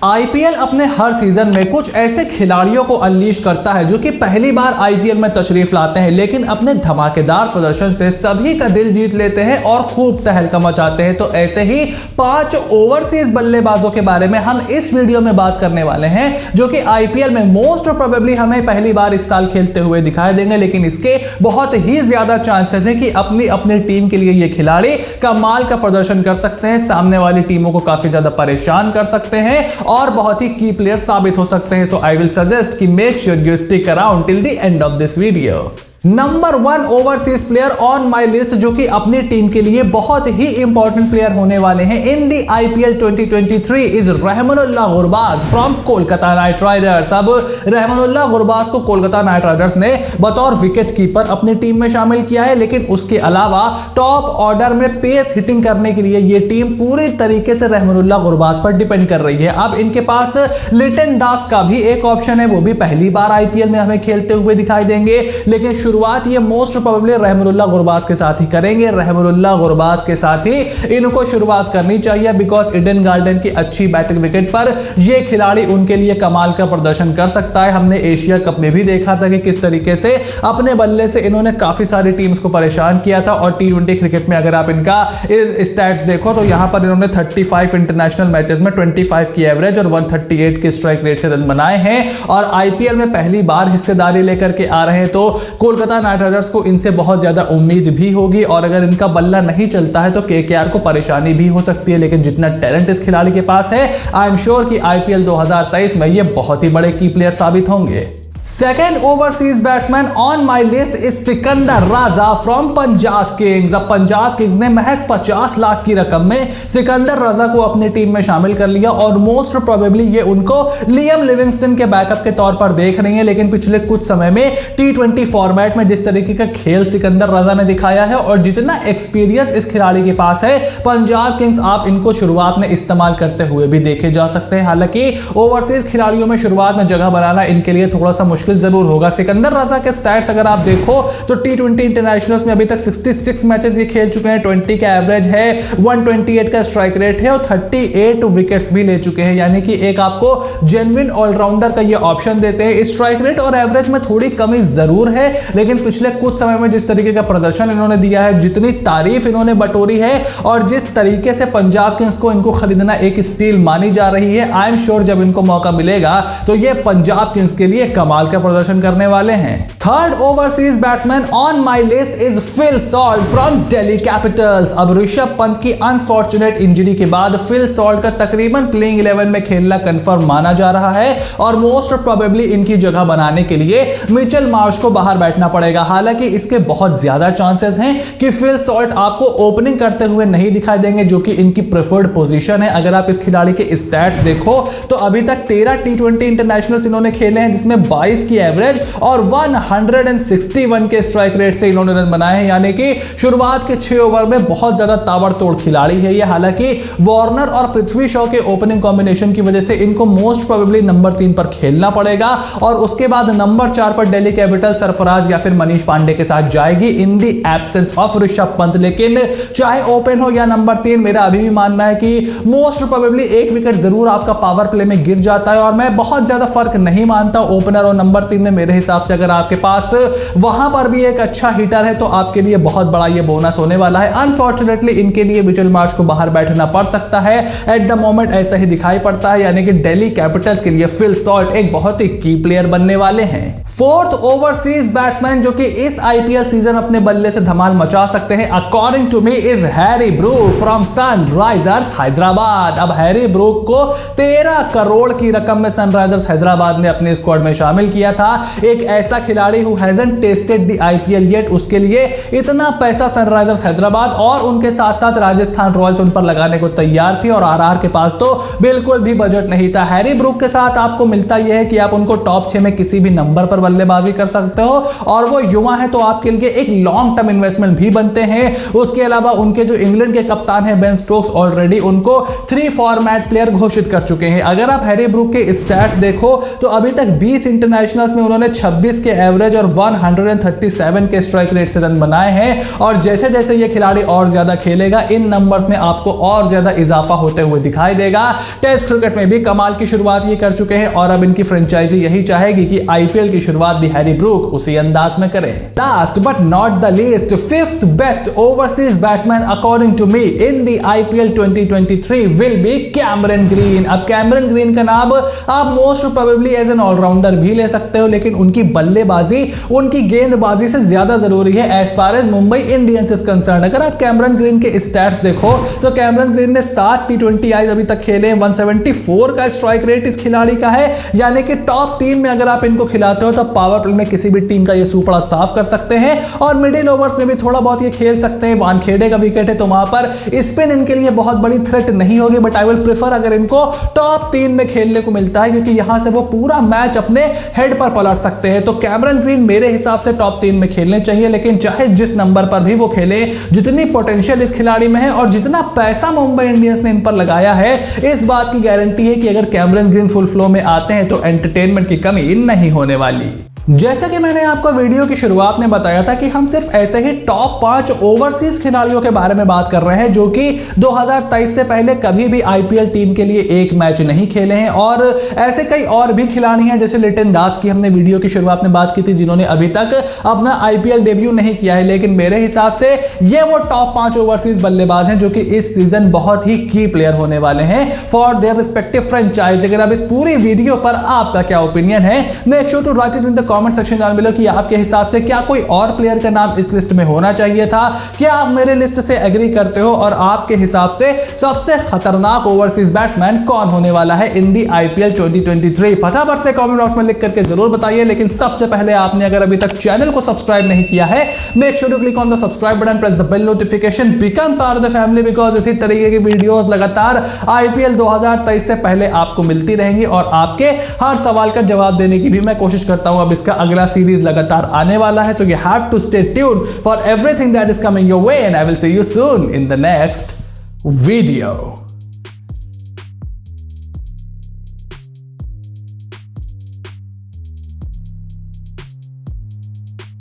IPL अपने हर season में कुछ ऐसे खिलाड़ियों को अनलीश करता है जो कि पहली बार आईपीएल में तशरीफ लाते हैं, लेकिन अपने धमाकेदार प्रदर्शन से सभी का दिल जीत लेते हैं और खूब तहलका मचाते हैं। तो ऐसे ही 5 ओवरसीज बल्लेबाजों के बारे में हम इस वीडियो में बात करने वाले हैं जो कि आईपीएल में मोस्ट प्रोबेबली हमें पहली बार इस साल खेलते हुए दिखाई देंगे, लेकिन इसके बहुत ही ज्यादा चांसेस हैं कि अपनी टीम के लिए ये खिलाड़ी कमाल का प्रदर्शन कर सकते हैं, सामने वाली टीमों को काफी ज्यादा परेशान कर सकते हैं और बहुत ही की प्लेयर साबित हो सकते हैं। सो आई विल सजेस्ट कि make sure you stick around till the end of this video. Number 1 overseas player on my list जो कि अपनी टीम के लिए बहुत ही इंपॉर्टेंट प्लेयर होने वाले हैं in the IPL 2023 is Rahmanullah Gurbaz from Kolkata knight riders. अब रहमानुल्लाह गुरबाज को कोलकाता नाइट राइडर्स ने बतौर विकेट कीपर अपनी टीम में शामिल किया है, लेकिन उसके अलावा टॉप ऑर्डर में पेस हिटिंग करने के लिए यह टीम पूरी तरीके से रहमानुल्लाह गुरबाज पर डिपेंड कर रही है। अब इनके पास लिटन दास का भी एक ऑप्शन है, वो भी पहली बार आईपीएल में हमें खेलते हुए दिखाई देंगे, लेकिन शुरुआत ये मोस्ट प्रोबेबली रहमानुल्लाह गुरबाज के साथ ही करेंगे। रहमानुल्लाह गुरबाज के साथ ही इनको शुरुआत करनी चाहिए बिकॉज ईडन गार्डन की अच्छी बैटिंग विकेट पर ये खिलाड़ी उनके लिए कमाल का प्रदर्शन कर सकता है। हमने एशिया कप में भी देखा था कि किस तरीके से अपने बल्ले से इन्होंने काफी सारी टीम्स को परेशान किया था। और टी20 क्रिकेट में अगर आप इनका स्टैट्स देखो तो यहां पर इन्होंने 35 इंटरनेशनल मैचेस में 25 की एवरेज और 138 की स्ट्राइक रेट से रन बनाए हैं और आईपीएल में पहली बार हिस्सेदारी लेकर के आ रहे हैं। तो कोलकाता नाइट राइडर्स को इनसे बहुत ज्यादा उम्मीद भी होगी और अगर इनका बल्ला नहीं चलता है तो केकेआर को परेशानी भी हो सकती है, लेकिन जितना टैलेंट इस खिलाड़ी के पास है आई एम श्योर कि आईपीएल 2023 में ये बहुत ही बड़े की प्लेयर साबित होंगे। Second overseas batsman on my list is Sikandar Raja from Punjab Kings. अब पंजाब किंग्स ने महज 50 लाख की रकम में सिकंदर राजा को अपनी टीम में शामिल कर लिया और मोस्ट प्रोबेबली ये उनको लियम लिविंगस्टन के बैकअप के तौर पर देख रही है। लेकिन पिछले कुछ समय में टी20 फॉर्मेट में जिस तरीके का खेल सिकंदर राजा ने दिखाया है और जितना एक्सपीरियंस इस खिलाड़ी के पास है, पंजाब किंग्स आप इनको शुरुआत में इस्तेमाल करते हुए भी देखे जा सकते हैं। हालांकि ओवरसीज खिलाड़ियों में शुरुआत में जगह बनाना इनके लिए थोड़ा सा मुश्किल जरूर होगा। सिकंदर राजा के स्टैट्स अगर आप देखो तो टी20 इंटरनेशनल्स में अभी तक 66 मैचेस ये खेल चुके हैं, 20 का एवरेज है, 128 का स्ट्राइक रेट है और 38 विकेट्स भी ले चुके हैं, यानी कि एक आपको जेन्युइन ऑलराउंडर का ये ऑप्शन देते हैं। स्ट्राइक रेट और एवरेज में थोड़ी कमी जरूर है, लेकिन पिछले कुछ समय में जिस तरीके का प्रदर्शन इन्होंने दिया है, जितनी तारीफ इन्होंने बटोरी है और जिस तरीके से पंजाब किंग्स को इनको खरीदना एक स्टील मानी जा रही है, आई एम श्योर जब इनको मौका मिलेगा तो ये पंजाब किंग्स के लिए कमाल का प्रदर्शन करने वाले हैं। Third overseas batsman on my list is Phil Salt from Delhi Capitals. अब ऋषभ पंत की अनफॉर्चुनेट इंजरी के बाद फिल सॉल्ट का तकरीबन प्लेइंग 11 में खेलना कंफर्म माना जा रहा है और मोस्ट प्रोबेबली इनकी जगह बनाने के लिए मिचेल मार्श को बाहर बैठना पड़ेगा। हालांकि इसके बहुत ज्यादा चांसेस हैं कि फिल सॉल्ट आपको ओपनिंग करते हुए नहीं दिखाई देंगे, जो कि इनकी प्रेफर्ड पोजीशन है। अगर आप इस खिलाड़ी के स्टैट्स देखो तो अभी तक 13 टी20 इंटरनेशनल्स इन्होंने खेले हैं, जिसमें 22 की एवरेज और 161 के स्ट्राइक रेट से इन्होंने रन बनाए हैं, यानी कि शुरुआत के 6 ओवर में बहुत ज्यादा ताबड़तोड़ खिलाड़ी है ये। हालांकि वार्नर और पृथ्वी शॉ के ओपनिंग कॉम्बिनेशन की वजह से इनको मोस्ट प्रोबेबली नंबर 3 पर खेलना पड़ेगा और उसके बाद नंबर 4 पर दिल्ली कैपिटल सरफराज या फिर मनीष पांडे के साथ जाएगी in the absence of Rishabh Pant. लेकिन चाहे ओपन हो या नंबर 3, मेरा अभी भी मानना है कि मोस्ट प्रोबेबली एक विकेट जरूर आपका पावर प्ले में गिर जाता है और मैं बहुत ज्यादा फर्क नहीं मानता ओपनर और नंबर 3 में। मेरे हिसाब से अगर आपके पास वहां पर भी एक अच्छा हिटर है तो आपके लिए बहुत बड़ा ये बोनस होने वाला है। अनफॉर्चुनेटली इनके लिए मिचेल मार्श को बाहर बैठना पड़ सकता है, एट द मोमेंट ऐसा ही दिखाई पड़ता है, यानी कि दिल्ली कैपिटल्स के लिए फिल सॉल्ट एक बहुत ही की प्लेयर बनने वाले हैं। फोर्थ ओवरसीज बैट्समैन जो कि इस आईपीएल सीजन अपने बल्ले से धमाल मचा सकते हैं according to me is Harry Brook from Sunrisers Hyderabad. अब हैरी ब्रूक को 13 करोड़ की रकम में सनराइजर्स हैदराबाद ने अपने स्क्वाड में शामिल किया था। एक ऐसा खिलाड़ी who hasn't tested the IPL yet, उसके लिए इतना पैसा सनराइजर्स हैदराबाद और उनके साथ साथ राजस्थान रॉयल्स उन पर लगाने को तैयार थी और आरआर के पास तो बिल्कुल भी बजट नहीं था। हैरी ब्रूक के साथ आपको मिलता यह है कि आप उनको टॉप 6 में किसी भी नंबर पर बल्लेबाजी कर सकते हो और वो युवा है तो आपके लिए एक लॉन्ग टर्म इन्वेस्टमेंट भी बनते हैं। उसके अलावा उनके जो इंग्लैंड के कप्तान हैं बेन स्टोक्स ऑलरेडी उनको 3 फॉर्मेट प्लेयर घोषित कर चुके हैं। अगर आप हैरी ब्रूक के स्टैट्स देखो तो अभी तक 20 इंटरनेशनल इंटरनेशनल्स में उन्होंने 26 के एवरेज और 137 के स्ट्राइक रेट से रन बनाए हैं और जैसे जैसे ये खिलाड़ी और ज्यादा खेलेगा इन नंबर्स में आपको और ज्यादा इजाफा होते हुए दिखाई देगा। टेस्ट क्रिकेट में भी कमाल की शुरुआत ये कर चुके हैं और अब इनकी फ्रेंचाइजी यही चाहेगी कि आईपीएल की शुरुआत भी हैरी ब्रूक उसी अंदाज में करे। Last but not the least, fifth best overseas batsman according to me in the IPL 2023 will be Cameron Green. अब कैमरन ग्रीन का नाम आप most probably as an allrounder भी ले सकते हो, लेकिन उनकी बल्लेबाजी, उनकी गेंदबाजी से ज्यादा जरूरी है as far as Mumbai Indians is concern. अगर आप कैमरन ग्रीन के स्टैट्स देखो तो कैमरन ग्रीन ने 7 T20 अभी तक खेले, 174 का स्ट्राइक रेट इस खिलाड़ी का है, यानी कि टॉप 3 में अगर आप इनको खिलाते हो तो पावर प्ले में किसी भी टीम का ये सुपड़ा साफ कर सकते हैं और मिडिल ओवर्स में भी थोड़ा बहुत ये खेल सकते हैं। वानखेड़े का विकेट है तो वहां पर स्पिन इनके लिए बहुत बड़ी थ्रेट नहीं होगी, बट आई विल प्रेफर अगर इनको टॉप 3 में खेलने को मिलता है क्योंकि यहां से वो पूरा मैच अपने हेड पर पलट सकते हैं। तो कैमरन ग्रीन मेरे हिसाब से टॉप 3 में खेलने चाहिए, लेकिन चाहे जिस नंबर पर भी वो खेले, जितनी पोटेंशियल इस खिलाड़ी में है और जितना पैसा मुंबई इंडियंस ने इन पर लगाया है, इस बात की गारंटी है कि अगर कैमरन ग्रीन फुल फ्लो में आते हैं तो एंटरटेनमेंट की कमी नहीं होने वाली। जैसा कि मैंने आपको वीडियो की शुरुआत में बताया था कि हम सिर्फ ऐसे ही टॉप 5 ओवरसीज खिलाड़ियों के बारे में बात कर रहे हैं जो कि 2023 से पहले कभी भी आईपीएल टीम के लिए एक मैच नहीं खेले हैं और ऐसे कई और भी खिलाड़ी हैं जैसे लिटन दास की हमने वीडियो की शुरुआत में बात की थी जिन्होंने अभी तक अपना आईपीएल डेब्यू नहीं किया है, लेकिन मेरे हिसाब से ये वो टॉप 5 ओवरसीज बल्लेबाज हैं जो कि इस सीजन बहुत ही की प्लेयर होने वाले हैं फॉर देयर रिस्पेक्टिव फ्रेंचाइज। अगर अब इस पूरी वीडियो पर आपका क्या ओपिनियन है, make sure to write it in the comment section down below कि आपके हिसाब से क्या कोई और प्लेयर का नाम इस लिस्ट में होना चाहिए था, क्या आप मेरे लिस्ट से एग्री करते हो और आपके हिसाब से सबसे खतरनाक ओवरसीज बैट्समैन कौन होने वाला है इन दी आईपीएल 2023? फटाफट से कमेंट बॉक्स में लिख करके जरूर बताइए, लेकिन सबसे पहले आपने अगर अभी तक चैनल को सब्सक्राइब नहीं किया है, make sure to click on the subscribe button, press the bell notification, become part of the family, because इसी तरीके की वीडियोस लगातार आईपीएल 2023 से पहले आपको मिलती रहेंगी और आपके हर सवाल का जवाब देने की भी मैं कोशिश करता हूं। अब इसका अगला सीरीज लगातार आने वाला है, so you have to stay tuned for everything that is coming your way and I will see you soon in the next video.